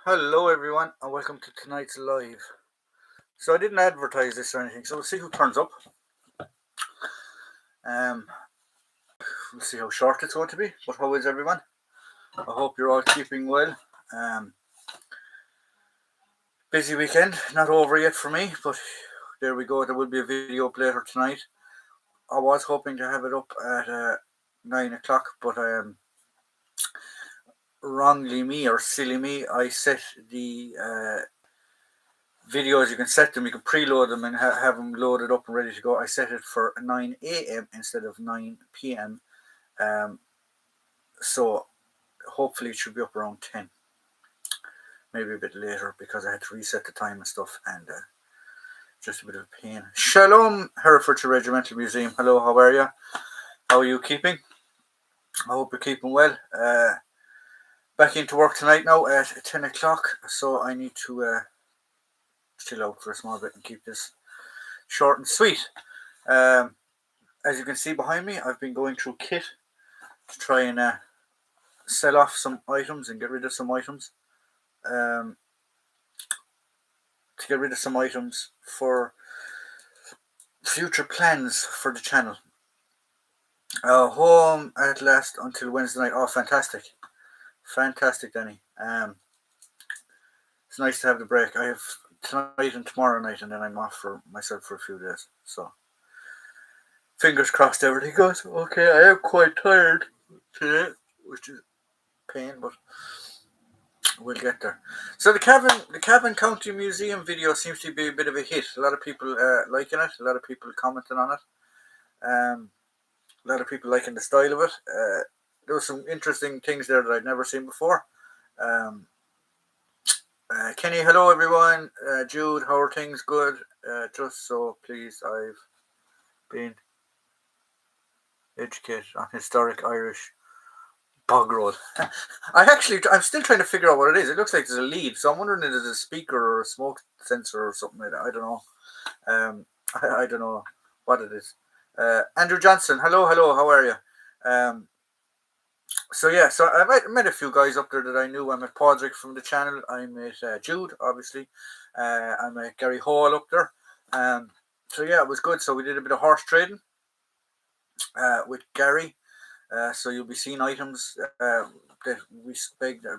Hello, everyone, and welcome to tonight's live. So I didn't advertise this or anything, so we'll see who turns up. Um, we'll see how short it's going to be. But how is everyone? I hope you're all keeping well. Um, Busy weekend, not over yet for me, but there we go. There will be a video up later tonight. I was hoping to have it up at 9 o'clock, but wrongly me or silly me, I set the videos. You can set them, you can preload them and have them loaded up and ready to go. I set it for 9 a.m. instead of 9 p.m. So hopefully it should be up around 10, maybe a bit later because I had to reset the time and stuff, and just a bit of a pain. Shalom, Herefordshire Regimental Museum. Hello, how are you? How are you keeping? I hope you're keeping well. Back into work tonight now at 10 o'clock, so I need to chill out for a small bit and keep this short and sweet. As you can see behind me, I've been going through Kit to try and sell off some items and get rid of some items. For future plans for the channel. Home at last until Wednesday night. Oh, fantastic, Danny. It's nice to have the break. I have tonight and tomorrow night, and then I'm off for myself for a few days. So, fingers crossed, everything goes okay. I am quite tired today, which is pain, but we'll get there. So the Cavan County Museum video seems to be a bit of a hit. A lot of people liking it. A lot of people commenting on it. A lot of people liking the style of it. There were some interesting things there that I'd never seen before. Kenny, hello everyone. Jude, how are things? Good. Just so pleased I've been educated on historic Irish bog road. I'm still trying to figure out what it is. It looks like there's a lead, so I'm wondering if it's a speaker or a smoke sensor or something like that. I don't know. I don't know what it is. Andrew Johnson, hello, how are you? So I met a few guys up there that I knew. I met Podrick from the channel. I met Jude, obviously. I met Gary Hall up there. It was good. So we did a bit of horse trading with Gary. So you'll be seeing items that we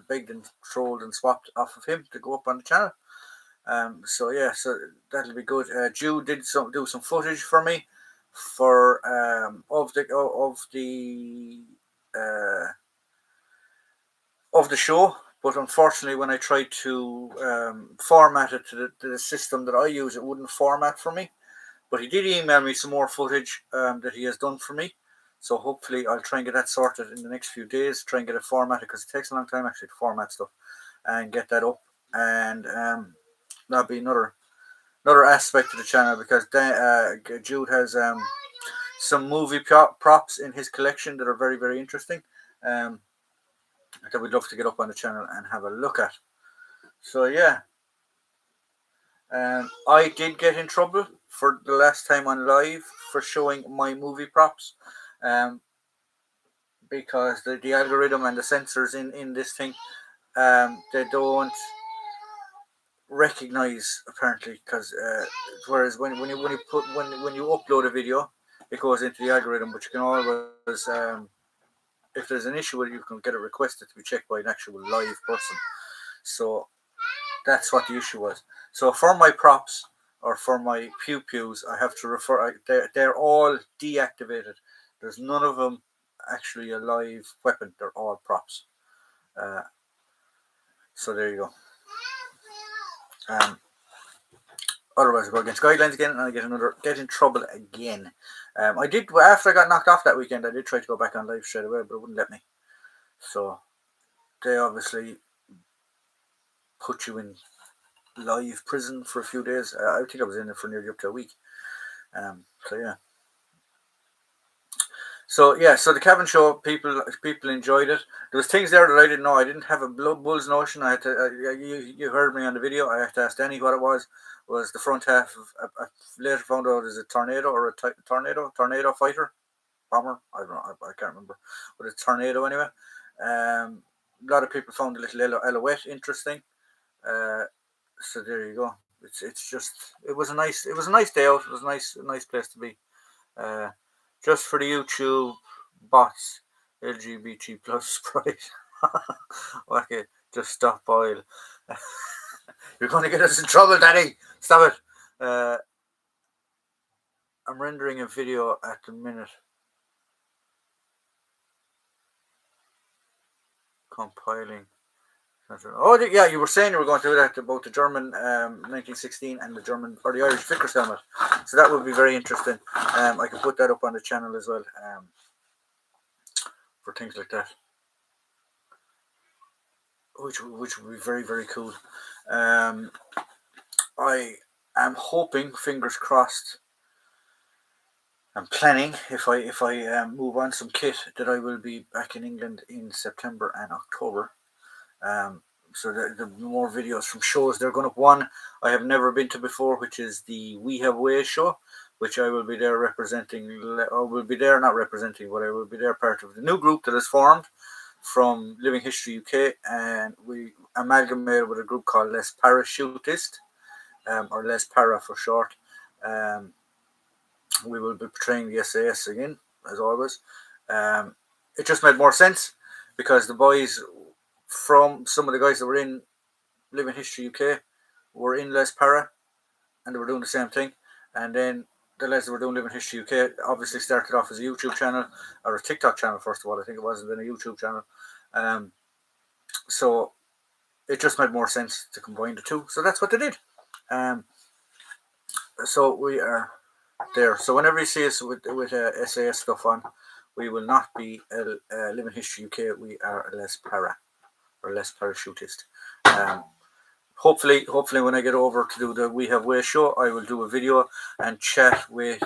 begged and trolled and swapped off of him to go up on the channel. So that'll be good. Jude did do some footage for me for of the show, but unfortunately when I tried to format it to the system that I use, it wouldn't format for me. But he did email me some more footage that he has done for me, so hopefully I'll try and get that sorted in the next few days, try and get it formatted, because it takes a long time actually to format stuff and get that up. And that'll be another aspect of the channel, because Jude has some movie props in his collection that are very, very interesting, that we'd love to get up on the channel and have a look at. So I did get in trouble for the last time on live for showing my movie props, because the algorithm and the sensors in this thing, they don't recognize, apparently, because whereas when you upload a video, it goes into the algorithm, but you can always if there's an issue with it, you can get it requested to be checked by an actual live person. So that's what the issue was. So for my props, or for my pews, I have to refer. They're all deactivated. There's none of them actually a live weapon. They're all props. So there you go. Otherwise, I go against guidelines again, and I get in trouble again. I did, after I got knocked off that weekend. I did try to go back on live straight away, but it wouldn't let me. So they obviously put you in live prison for a few days. I think I was in it for nearly up to a week. So the Cavan show, people enjoyed it. There was things there that I didn't know. I didn't have a Blood Bulls notion. I had to. You heard me on the video. I had to ask Danny what it was. Was the front half of? I later found out is a tornado or a tornado fighter bomber. I don't know. I can't remember. But it's tornado anyway. A lot of people found the little Elouette interesting. So there you go. It's just it was a nice day out. It was a nice place to be. Uh, just for the YouTube bots, LGBT plus Sprite. Okay, just stop oil. You're going to get us in trouble, Daddy. Stop it. I'm rendering a video at the minute. Compiling. Oh, yeah, you were saying you were going to do that about the German 1916 and the German or the Irish Vickers helmet. So that would be very interesting. I could put that up on the channel as well for things like that, which would be very, very cool. I am hoping, fingers crossed, I'm planning if I move on some kit that I will be back in England in September and October. So the more videos from shows. They're going up one I have never been to before, which is the We Have Ways show, which I will be there representing. I will be there not representing, but I will be there part of the new group that is formed from Living History UK, and we amalgamated with a group called Les Parachutist, or Les Para for short. We will be portraying the SAS again, as always. It just made more sense because the boys from some of the guys that were in Living History UK were in Les Para and they were doing the same thing. And then the lads that were doing Living History UK obviously started off as a YouTube channel or a TikTok channel, first of all. I think it was, and then a YouTube channel. So it just made more sense to combine the two. So that's what they did. So we are there. So whenever you see us with SAS stuff on, we will not be Living History UK. We are Les Para or Les Parachutist. Hopefully when I get over to do the We Have Ways show, I will do a video and chat with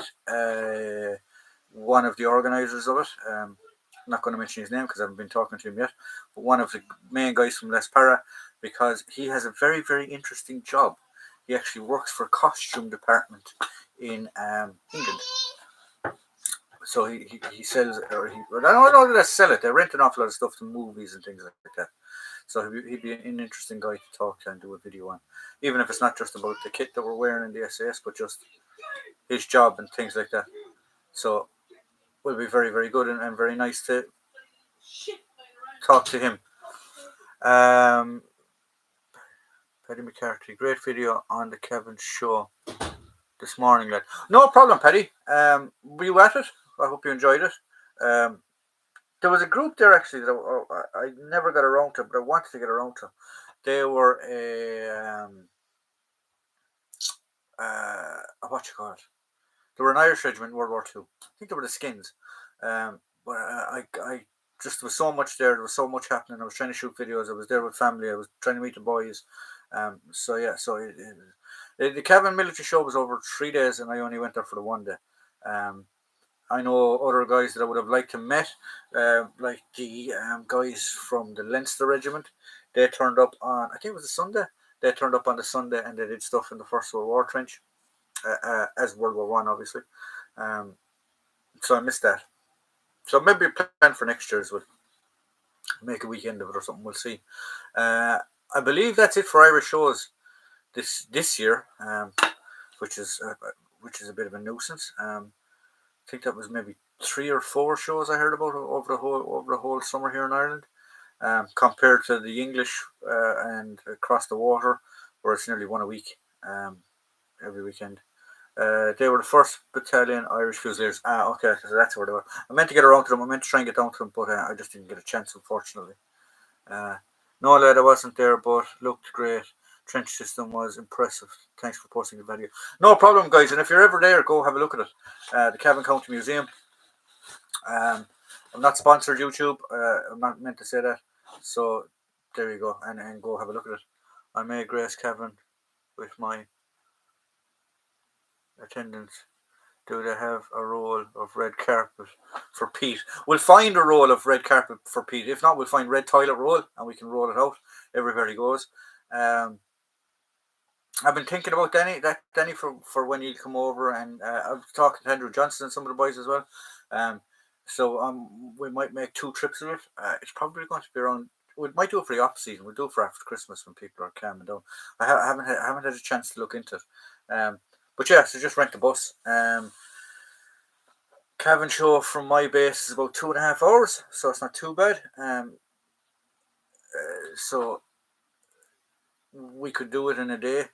one of the organisers of it. I'm not going to mention his name because I haven't been talking to him yet, but one of the main guys from Les Para, because he has a very, very interesting job. He actually works for a costume department in England. So he sells, or I don't know that they sell it. They rent an awful lot of stuff to movies and things like that. So he'd be an interesting guy to talk to and do a video on, even if it's not just about the kit that we're wearing in the SAS, but just his job and things like that. So will be very, very good and very nice to talk to him. Paddy McCarthy, great video on the Kevin show this morning, lad. No problem, Paddy. Were you at it? I hope you enjoyed it. There was a group there actually that I never got around to, but I wanted to get around to. They were what you call it? They were an Irish regiment in World War II. I think they were the Skins. But I just there was so much there. There was so much happening. I was trying to shoot videos. I was there with family. I was trying to meet the boys. So yeah. So the Cavan military show was over 3 days, and I only went there for the 1 day. I know other guys that I would have liked to met, like the guys from the Leinster Regiment. They turned up on, I think it was a Sunday. They turned up on the Sunday and they did stuff in the First World War trench, as World War One, obviously. So I missed that. So maybe plan for next year's would make a weekend of it or something. We'll see. I believe that's it for Irish shows this year, which is a bit of a nuisance. I think that was maybe 3 or 4 shows I heard about over the whole summer here in Ireland, compared to the English and across the water, where it's nearly one a week, every weekend. They were the 1st Battalion Irish Fusiliers. Okay, so that's where they were. I meant to get around to them. I meant to try and get down to them, but I just didn't get a chance, unfortunately. No, lad, I wasn't there, but looked great. Trench system was impressive. Thanks for posting the video. No problem, guys. And if you're ever there, go have a look at it. The Cavan County Museum. I'm not sponsored YouTube. I'm not meant to say that. So there you go, and go have a look at it. I may grace Cavan with my attendance. Do they have a roll of red carpet for Pete? We'll find a roll of red carpet for Pete. If not, we'll find red toilet roll and we can roll it out everywhere he goes. I've been thinking about Danny for when you come over, and I was talking to Andrew Johnson and some of the boys as well. So we might make 2 trips of it. It's probably going to be around we might do it for the off season. We'll do it for after Christmas when people are calming down. I haven't had a chance to look into it. But yeah, so just rent the bus. Cavan show from my base is about 2.5 hours, so it's not too bad. So we could do it in a day,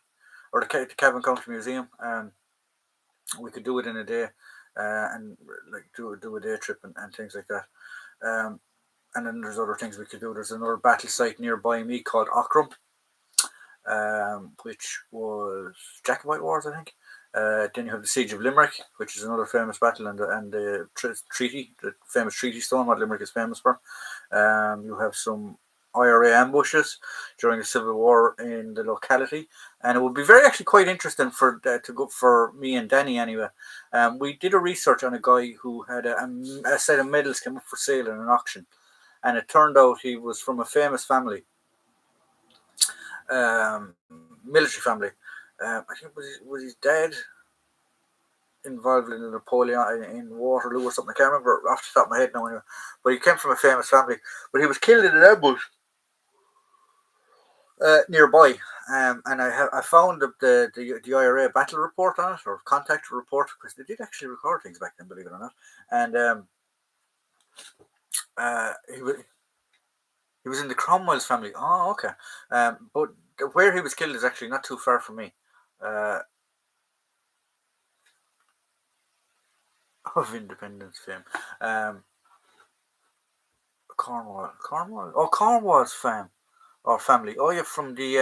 or the Cavan County Museum. We could do it in a day, and like do a day trip and things like that. And then there's other things we could do. There's another battle site nearby me called Aughrim, which was Jacobite Wars, I think. Then you have the Siege of Limerick, which is another famous battle, and the treaty, the famous treaty stone, what Limerick is famous for. You have some IRA ambushes during the Civil War in the locality, and it would be very actually quite interesting for to go for me and Danny anyway. We did a research on a guy who had a set of medals came up for sale in an auction, and it turned out he was from a famous family, military family. I think was his dad involved in the Napoleon in Waterloo or something. I can't remember off the top of my head now anyway. But he came from a famous family. But he was killed in an ambush nearby. And I found the IRA battle report on it, or contact report, because they did actually record things back then, believe it or not. And he was in the Cromwell's family. Oh, okay. But where he was killed is actually not too far from me. Of Independence fame. Cornwall. Oh, Cornwall's fam or family. Oh, yeah, from the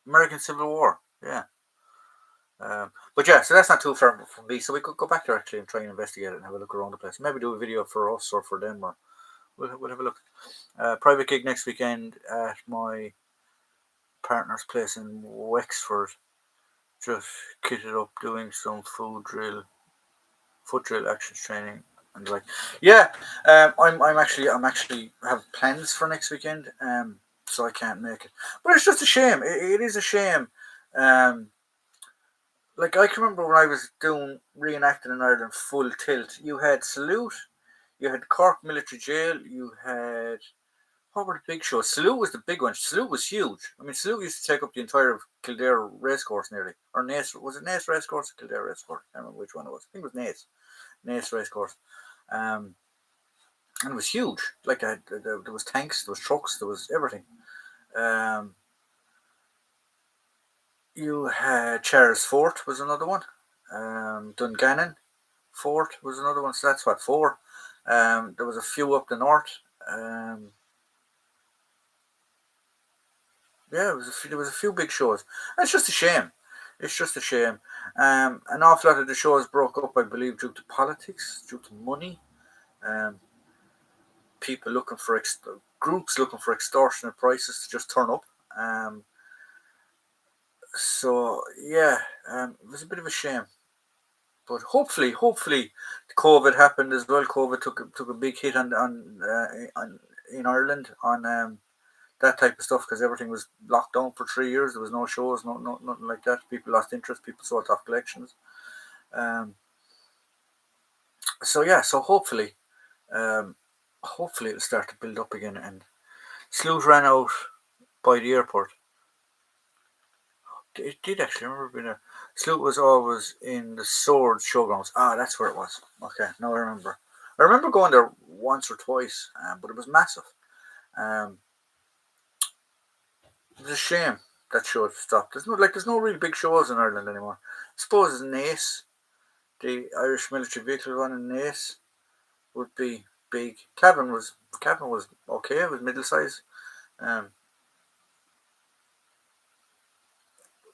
American Civil War. Yeah. But yeah, so that's not too far from me. So we could go back there actually and try and investigate it and have a look around the place. Maybe do a video for us or for them, or we'll have a look. Private gig next weekend at my partner's place in Wexford. Just kitted up, doing some foot drill actions training, and like, yeah. I'm actually have plans for next weekend. So I can't make it. But it's just a shame. It is a shame. Um, like I can remember when I was doing reenacting in Ireland full tilt. You had Salute, you had Cork Military Jail, you had, what were the big shows? Salute was the big one. Salute was huge. I mean, Salute used to take up the entire of Kildare Racecourse nearly, or Naas. Was it Naas Racecourse or Kildare Racecourse? I can't remember which one it was. I think it was Naas Racecourse. And it was huge. Like there was tanks, there was trucks, there was everything. You had Charles Fort was another one. Dungannon Fort was another one. So that's what, four. There was a few up the north. Yeah, there was a few big shows. And it's just a shame. It's just a shame. An awful lot of the shows broke up, I believe, due to politics, due to money. People looking for groups looking for extortionate prices to just turn up. So yeah, it was a bit of a shame. But hopefully, COVID happened as well. COVID took a big hit on in Ireland on that type of stuff, because everything was locked down for 3 years. There was no shows, nothing like that. People lost interest. People sold off collections. So yeah, so hopefully it'll start to build up again. And Sleuth ran out by the airport. It did actually. I remember being there. Sleuth was always in the Swords Showgrounds. Ah, that's where it was. Okay, now I remember. I remember going there once or twice, but it was massive. It was a shame that show stopped. There's no really big shows in Ireland anymore. I suppose Naas, the Irish military vehicle one in Naas, would be big. Cavan was okay. It was middle size.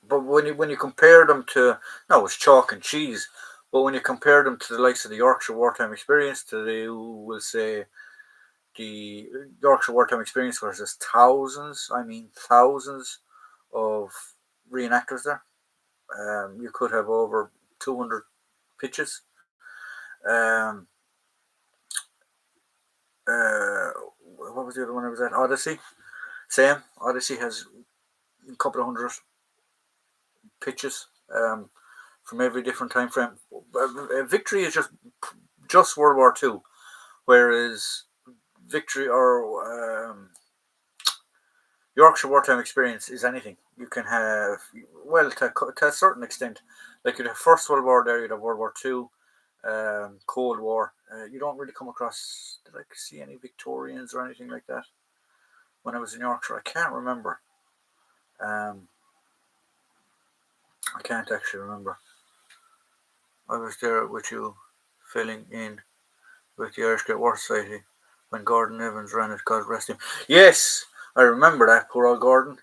But when you compare them to, no, it's chalk and cheese. But when you compare them to the likes of the Yorkshire Wartime Experience, to the, we'll say, the Yorkshire Wartime Experience, where there's thousands of reenactors there. You could have over 200 pitches. What was the other one I was at? Odyssey. Same. Odyssey has a couple of hundred pitches from every different time frame. Victory is just World War II, whereas Victory or Yorkshire wartime experience is anything. You can have, well, to a certain extent, like you'd have First World War there, you'd have World War Two, Cold War. You don't really come across, did I see any Victorians or anything like that when I was in Yorkshire? I can't remember. Um, I can't actually remember. I was there with you, filling in with the Irish Great War Society when Gordon Evans ran it. God rest him. Yes, I remember that poor old Gordon.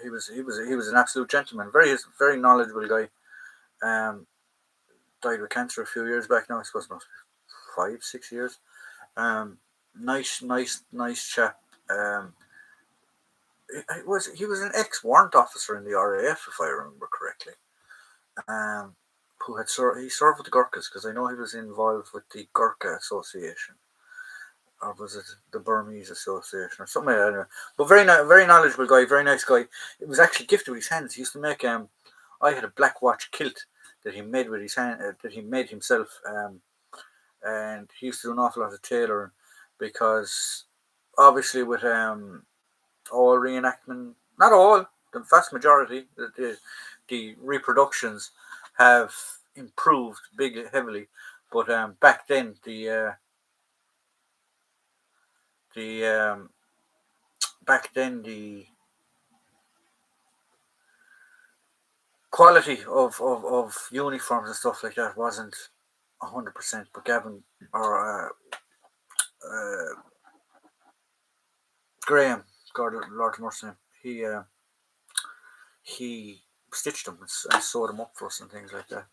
He was an absolute gentleman. Very knowledgeable guy. Um, died with cancer a few years back now. I suppose not 5 6 years. Um, nice chap. He was an ex-warrant officer in the RAF, if I remember correctly. Um, who he served with the Gurkhas, because I know he was involved with the Gurkha Association, or was it the Burmese Association or something like that. But very knowledgeable guy, very nice guy. It was actually gifted with his hands. He used to make I had a black watch kilt that he made with his hand, that he made himself. And he used to do an awful lot of tailoring, because obviously with all reenactment, not all, the vast majority, the reproductions have improved heavily. But back then the back then the quality of uniforms and stuff like that wasn't 100%. But Gavin, or uh, Graham, God Lord mercy, he stitched them and sewed them up for us and things like that.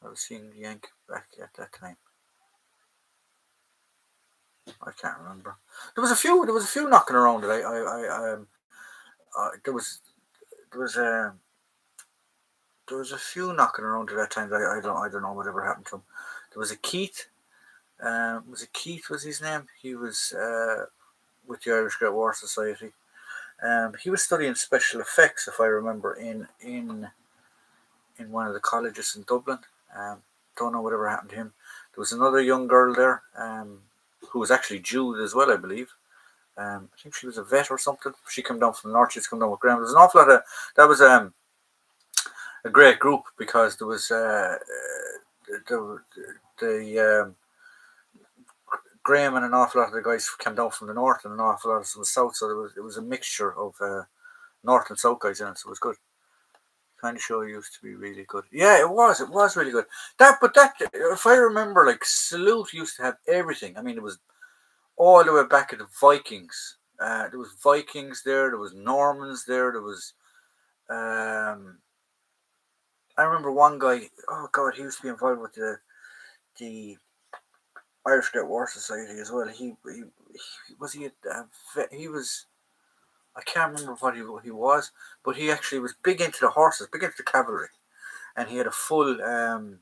I was seeing Yank back at that time. I can't remember. There was a few knocking around that there was there was a few knocking around at that time that I don't know whatever happened to him. There was a Keith. Was it Keith was his name? He was with the Irish Great War Society. He was studying special effects, if I remember, in one of the colleges in Dublin. Don't know whatever happened to him. There was another young girl there who was actually Jew as well, I believe. I think she was a vet or something. She came down from the north. She's come down with Graham. There was an awful lot of that was a great group, because there was the Graham and an awful lot of the guys came down from the north and an awful lot of from the south. So it was a mixture of north and south guys in it. So it was good. Kind of show used to be really good. Yeah, it was. It was really good. But if I remember, like Salute used to have everything. I mean, it was all the way back at the Vikings. There was Vikings there. There was Normans there. There was. I remember one guy. Oh God, he used to be involved with the Irish Great War Society as well. He was he. He was. I can't remember what he was, but he actually was big into the horses, big into the cavalry, and he had a full. There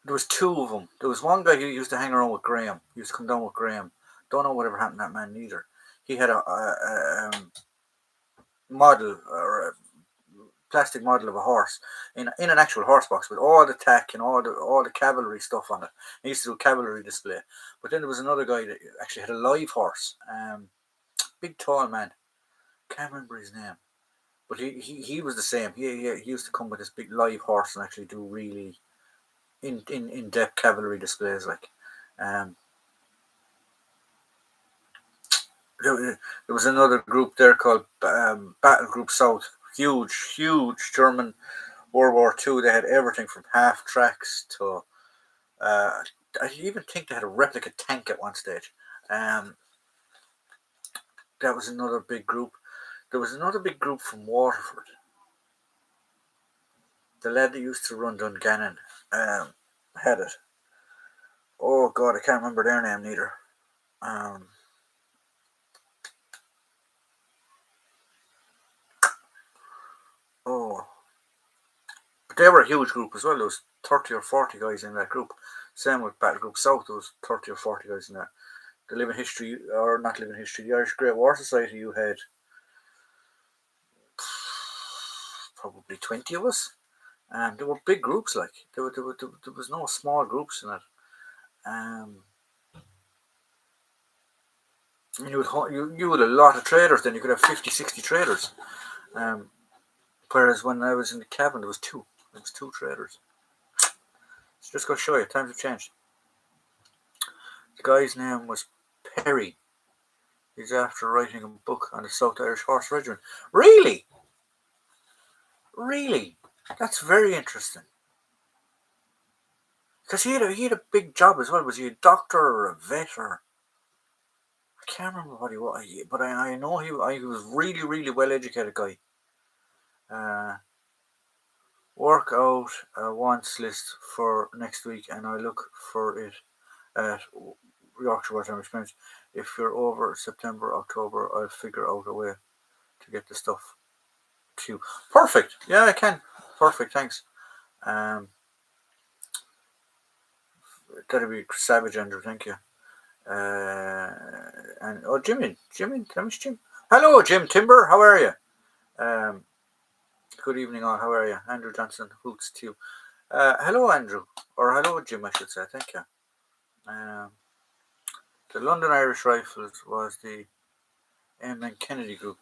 was two of them. There was one guy who used to hang around with Graham. He used to come down with Graham. Don't know whatever happened to that man neither. He had a model, or a plastic model of a horse in an actual horse box with all the tack and all the cavalry stuff on it. He used to do a cavalry display. But then there was another guy that actually had a live horse. Big tall man. Can't remember his name. But he was the same. He used to come with this big live horse and actually do really in depth cavalry displays, like. Um, there was another group there called Battle Group South. Huge German World War Two. They had everything from half tracks to. I even think they had a replica tank at one stage. Um, that was another big group. There was another big group from Waterford. The lad that used to run Dungannon had it. Oh God, I can't remember their name neither. Um, oh, but they were a huge group as well. There was 30 or 40 guys in that group. Same with Battle Group South. There was 30 or 40 guys in that. The Living History, or not Living History, the Irish Great War Society, you had probably 20 of us. And there were big groups, like. There was no small groups in it. Um, And you had a lot of traders. Then you could have 50, 60 traders. Whereas when I was in the cabin, there was two. There was two traders. It's just going to show you, times have changed. The guy's name was Perry. He's after writing a book on the South Irish Horse Regiment. Really? Really? That's very interesting. Because he had a big job as well. Was he a doctor or a vet or... I can't remember what he was, but I know he was really, really well educated guy. Work out a wants list for next week, and I look for it at Yorkshire Watertown Experience. If you're over September, October, I'll figure out a way to get the stuff to you. Perfect. Yeah, I can. Perfect. Thanks. That'd be savage, Andrew. Thank you. And Jimmy, can I miss Jim? Hello, Jim Timber. How are you? Good evening, all. How are you, Andrew Johnson? Hoots to you. Hello, Andrew, or hello, Jim. I should say. Thank you. The London Irish Rifles was the Emma Kennedy group.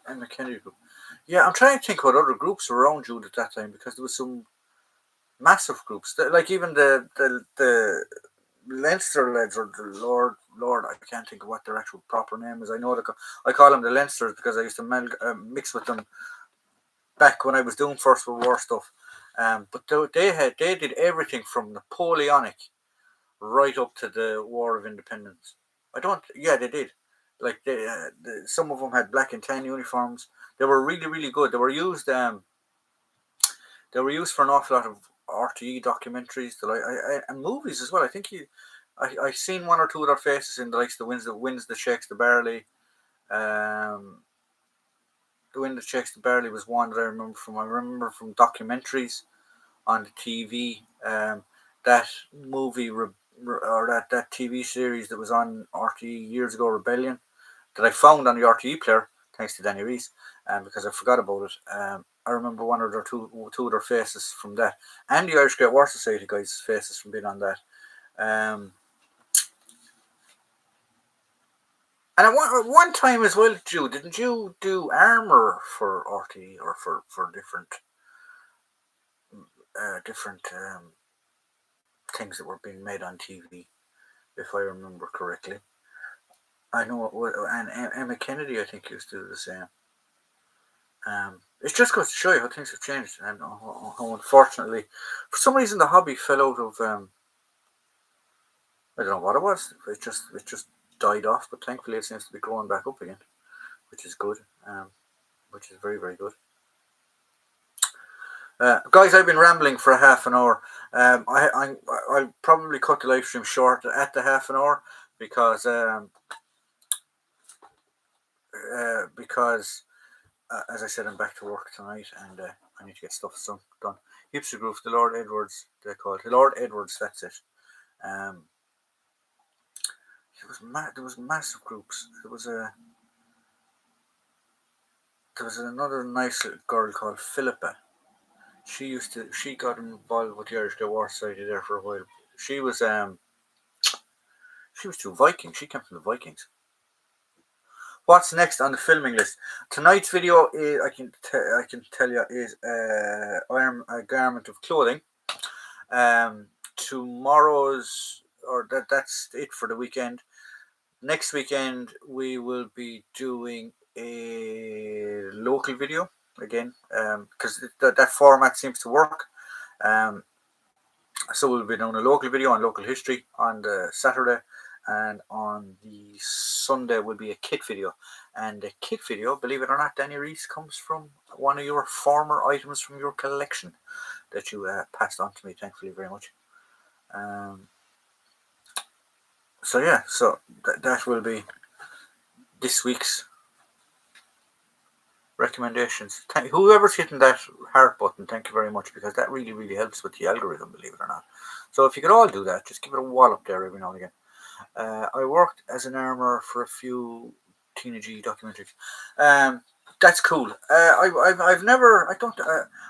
Yeah, I'm trying to think what other groups were around you at that time, because there was some massive groups, like even the Leinster lads, or the Lord, I can't think of what their actual proper name is. I know I call them the Leinsters because I used to mix with them back when I was doing First World War stuff. But they did everything from Napoleonic right up to the War of Independence. They did. Like some of them had black and tan uniforms. They were really, really good. They were used. They were used for an awful lot of RTE documentaries, and movies as well. I think I seen one or two of their faces in the likes of the Wins that Shakes the Barley. The Wind That Shakes the Barley was one that I remember from. I remember from documentaries on the TV. That movie or that TV series that was on RTE years ago, Rebellion, that I found on the RTE player thanks to Danny Reese, because I forgot about it. I remember one or two of their faces from that, and the Irish Great War Society guys' faces from being on that. And at one time as well, Drew, didn't you do armour for RTE or for different things that were being made on TV, if I remember correctly? I know and Emma Kennedy, I think, used to do the same. It just goes to show you how things have changed, and how unfortunately, for some reason, the hobby fell out of. I don't know what it was. It just died off, but thankfully it seems to be growing back up again, which is good. Which is very, very good. Guys, I've been rambling for a half an hour. I'll probably cut the live stream short at the half an hour because as I said, I'm back to work tonight, and I need to get stuff done. Hipster Group, the Lord Edwards, they call it the Lord Edwards. That's it. There was massive groups. There was another nice girl called Philippa. She got involved with the Irish Great War Society there for a while. She was through Vikings. She came from the Vikings. What's next on the filming list? Tonight's video is, I can tell you, is a garment of clothing. Tomorrow's, that's it for the weekend. Next weekend we will be doing a local video again, because that format seems to work. So we'll be doing a local video on local history on the Saturday, and on the Sunday will be a kit video. And the kit video, believe it or not, Danny Reese, comes from one of your former items from your collection that you passed on to me, thankfully, very much. So that will be this week's recommendations. Whoever's hitting that heart button, thank you very much, because that really, really helps with the algorithm, believe it or not. So if you could all do that, just give it a wallop there every now and again. I worked as an armourer for a few teenage documentaries. That's cool. I've never.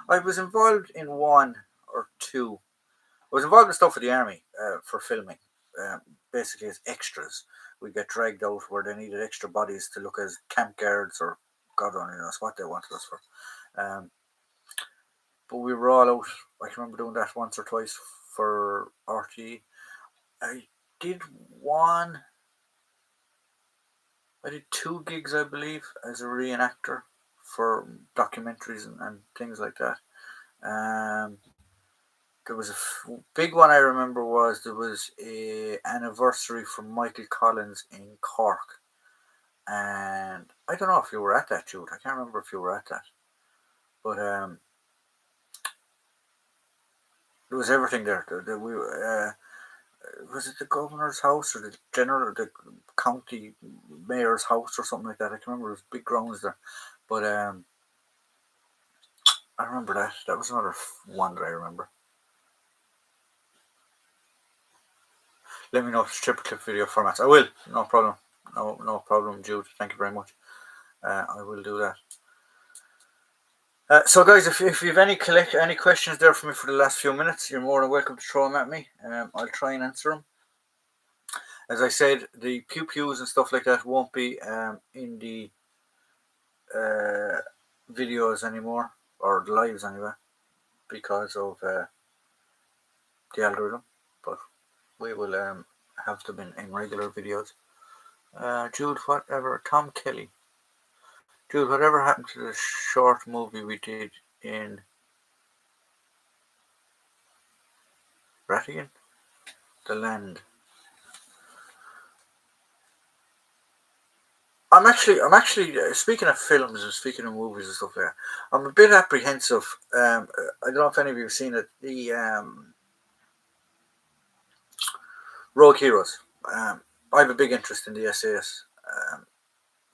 I was involved in one or two. I was involved in stuff with the army for filming, basically as extras. we get dragged out where they needed extra bodies to look as camp guards or God only knows what they wanted us for. But we were all out. I can remember doing that once or twice for RTE. I did one. I did 2 gigs, I believe, as a reenactor for documentaries and things like that. There was a big one I remember was there was a anniversary for Michael Collins in Cork, and I don't know if you were at that, Jude. I can't remember if you were at that, but there was everything there. We was it the governor's house or the county mayor's house or something like that? I can remember. There was big grounds there, but I remember that. That was another one that I remember. Let me know if it's triple clip video formats. I will. No problem. No problem, Jude. Thank you very much. I will do that. So, guys, if you have any questions there for me for the last few minutes, you're more than welcome to throw them at me. I'll try and answer them. As I said, the pews and stuff like that won't be in the videos anymore, or the lives anyway, because of the algorithm. But we will have them in regular videos. Jude, whatever. Tom Kelly. Jude, whatever happened to the short movie we did in Rattigan? The Land. I'm actually speaking of films and speaking of movies and stuff like that, I'm a bit apprehensive. I don't know if any of you have seen it. The Rogue Heroes. I have a big interest in the SAS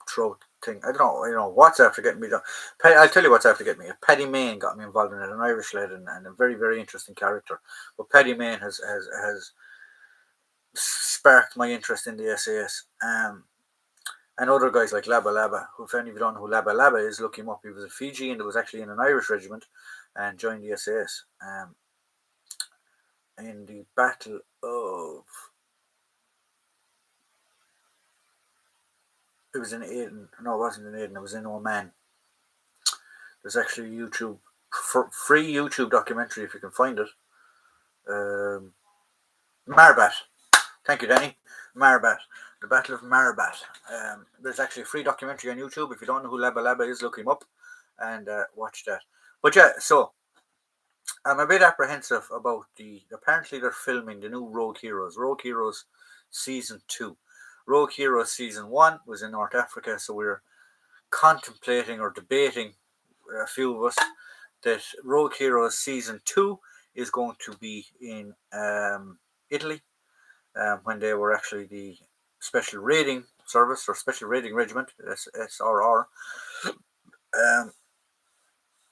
throat thing. I don't know. What's after getting me done. I'll tell you what's after getting me. Paddy Mayne got me involved in it, an Irish lad and a very, very interesting character. But Paddy Mayne has sparked my interest in the SAS. And other guys like Laba Laba, who, if any of you don't know who Laba Laba is, look him up. He was a Fijian that was actually in an Irish regiment and joined the SAS. In the Battle of... It was in Aden. No, it wasn't in Aden. It was in Oman. There's actually YouTube, free YouTube documentary if you can find it. Marabat. Thank you, Danny. Marabat. The Battle of Marabat. There's actually a free documentary on YouTube. If you don't know who Laba Laba is, look him up and watch that. But yeah, so I'm a bit apprehensive about apparently they're filming the new Rogue Heroes. Rogue Heroes Season 2. Rogue Heroes Season 1 was in North Africa, so we're contemplating or debating, a few of us, that Rogue Heroes Season 2 is going to be in Italy, when they were actually the Special Raiding Service or Special Raiding Regiment, SRR,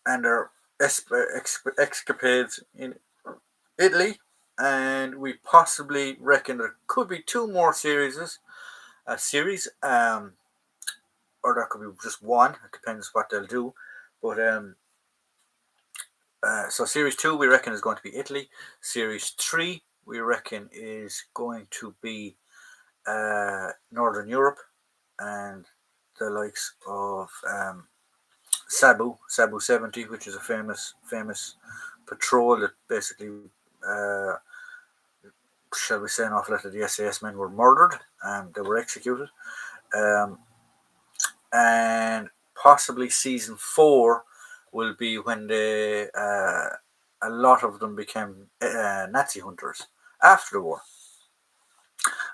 and their escapades in Italy. And we possibly reckon there could be 2 more series, or there could be just one. It depends what they'll do. But so Series 2 we reckon is going to be Italy. Series 3 we reckon is going to be Northern Europe, and the likes of Sabu 70, which is a famous patrol that basically, shall we say, an awful lot of the SAS men were murdered and they were executed. And possibly Season 4 will be when a lot of them became Nazi hunters after the war.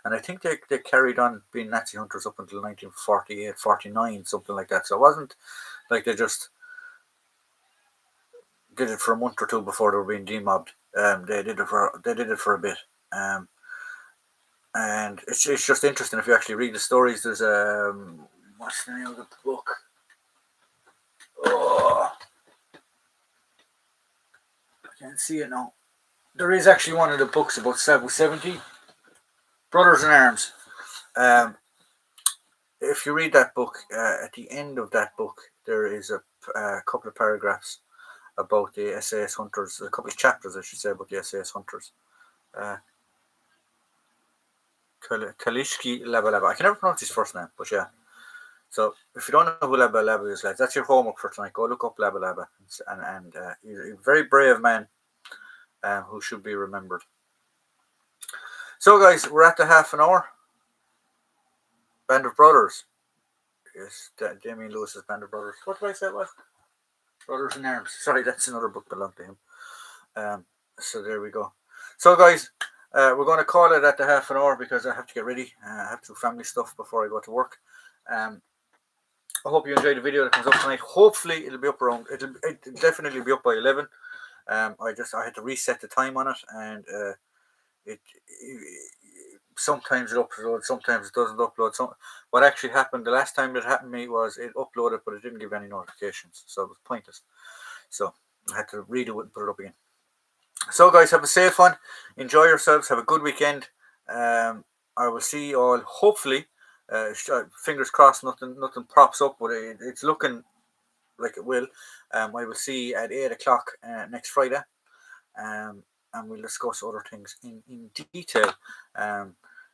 And I think they carried on being Nazi hunters up until 1948, 49, something like that. So it wasn't like they just did it for a month or 2 before they were being demobbed. They did it for a bit. And it's just interesting if you actually read the stories. There's what's the name of the book? Oh, I can't see it now. There is actually one of the books about Sabu 70, Brothers in Arms. If you read that book, at the end of that book, there is a couple of paragraphs about the SAS hunters, a couple of chapters, I should say, about the SAS hunters. Kalishki Labalaba. I can never pronounce his first name, but yeah. So if you don't know who Labalaba is, lads, that's your homework for tonight. Go look up Labalaba, and he's a very brave man who should be remembered. So, guys, we're at the half an hour. Band of Brothers. Yes, Damian Lewis's Band of Brothers. What did I say it was? Brothers in Arms. Sorry, that's another book belonged to him. So there we go. So, guys, we're going to call it at the half an hour because I have to get ready. I have to do family stuff before I go to work. I hope you enjoyed the video that comes up tonight. Hopefully, it'll be up around. It'll definitely be up by 11. I had to reset the time on it, and it sometimes it uploads, sometimes it doesn't upload. What actually happened the last time it happened to me was it uploaded, but it didn't give any notifications, so it was pointless. So I had to redo it and put it up again. So, guys, have a safe one. Enjoy yourselves. Have a good weekend. I will see you all. Hopefully, fingers crossed, nothing props up, but it's looking like it will. I will see you at 8 o'clock next Friday. And we'll discuss other things in detail.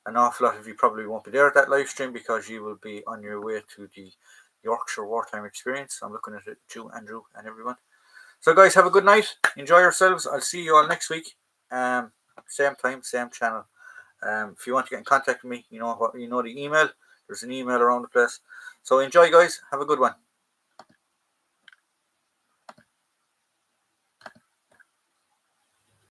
An awful lot of you probably won't be there at that live stream because you will be on your way to the Yorkshire Wartime Experience. I'm looking at it, Andrew, and everyone. So, guys, have a good night. Enjoy yourselves. I'll see you all next week. Same time, same channel. If you want to get in contact with me, you know the email. There's an email around the place. So enjoy, guys. Have a good one.